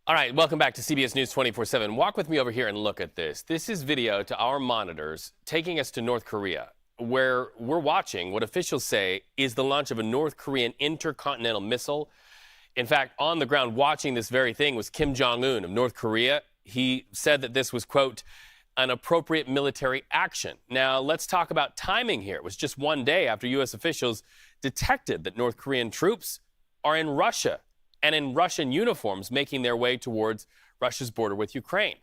All right, welcome back to CBS News 24/7. Walk with me over here and look at this. This is video to our monitors taking us to North Korea, where we're watching what officials say is the launch of a North Korean intercontinental missile. In fact, on the ground watching this very thing was Kim Jong-un of North Korea. He said that this was, quote, an appropriate military action. Now, let's talk about timing here. It was just one day after U.S. officials detected that North Korean troops are in Russia and in Russian uniforms making their way towards Russia's border with Ukraine.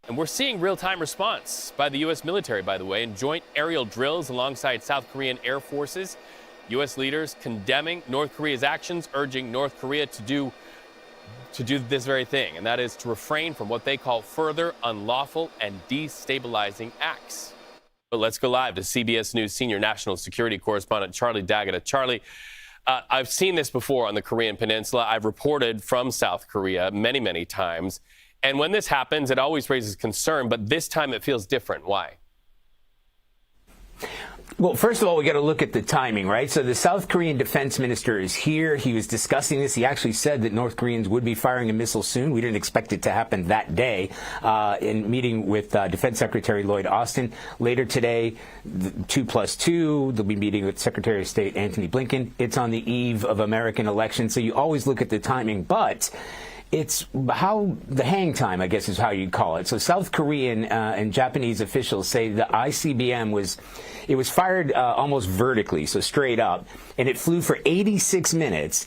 And we're seeing real-time response by the U.S. military, by the way, in joint aerial drills alongside South Korean air forces. U.S. leaders condemning North Korea's actions, urging North Korea to do this very thing, and that is to refrain from what they call further unlawful and destabilizing acts. But let's go live to CBS News senior national security correspondent Charlie D'Agata. Charlie, I've seen this before on the Korean Peninsula. I've reported from South Korea many, many times. And when this happens, it always raises concern, but this time it feels different. Why? Well, first of all, we got to look at the timing, right? So the South Korean defense minister is here. He was discussing this. He actually said that North Koreans would be firing a missile soon. We didn't expect it to happen that day. In meeting with Defense Secretary Lloyd Austin later today, 2+2. They'll be meeting with Secretary of State Antony Blinken. It's on the eve of American elections, so you always look at the timing, but it's how the hang time, I guess, is how you'd call it. So South Korean and Japanese officials say the ICBM was fired almost vertically, so straight up, and it flew for 86 minutes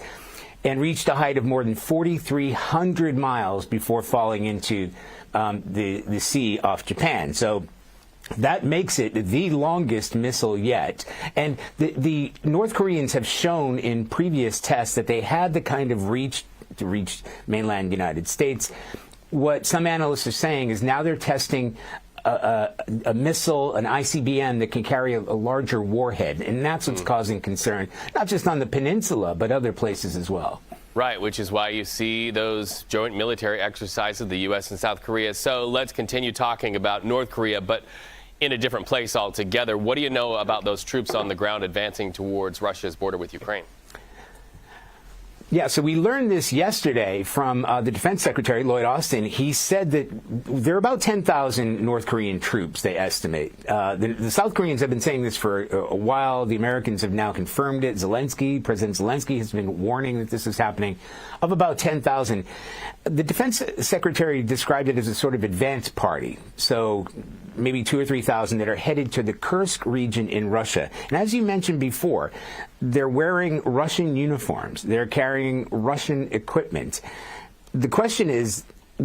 and reached a height of more than 4,300 miles before falling into the sea off Japan. So that makes it the longest missile yet. And the North Koreans have shown in previous tests that they had the kind of reach to reach mainland United States. What some analysts are saying is now they're testing a missile, an ICBM that can carry a larger warhead, and that's what's causing concern, not just on the peninsula, but other places as well. Right, which is why you see those joint military exercises of the U.S. and South Korea. So let's continue talking about North Korea, but in a different place altogether. What do you know about those troops on the ground advancing towards Russia's border with Ukraine? Yeah, so we learned this yesterday from the Defense Secretary, Lloyd Austin. He said that there are about 10,000 North Korean troops, they estimate. The South Koreans have been saying this for a while. The Americans have now confirmed it. President Zelensky has been warning that this is happening, of about 10,000. The Defense Secretary described it as a sort of advance party. So maybe 2,000 or 3,000 that are headed to the Kursk region in Russia. And as you mentioned before, they're wearing Russian uniforms. They're carrying Russian equipment. The question is,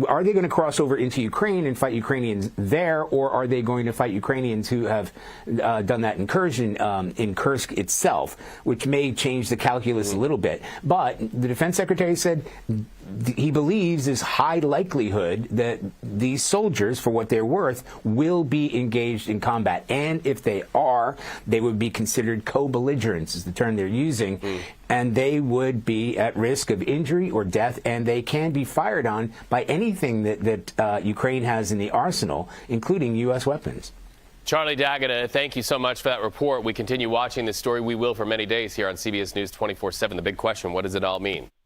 are they going to cross over into Ukraine and fight Ukrainians there, or are they going to fight Ukrainians who have done that incursion in Kursk itself, which may change the calculus a little bit. But the Defense Secretary said he believes there's high likelihood that these soldiers, for what they're worth, will be engaged in combat. And if they are, they would be considered co-belligerents, is the term they're using. And they would be at risk of injury or death, and they can be fired on by anything that Ukraine has in the arsenal, including U.S. weapons. Charlie D'Agata, thank you so much for that report. We continue watching this story. We will for many days here on CBS News 24/7. The big question, what does it all mean?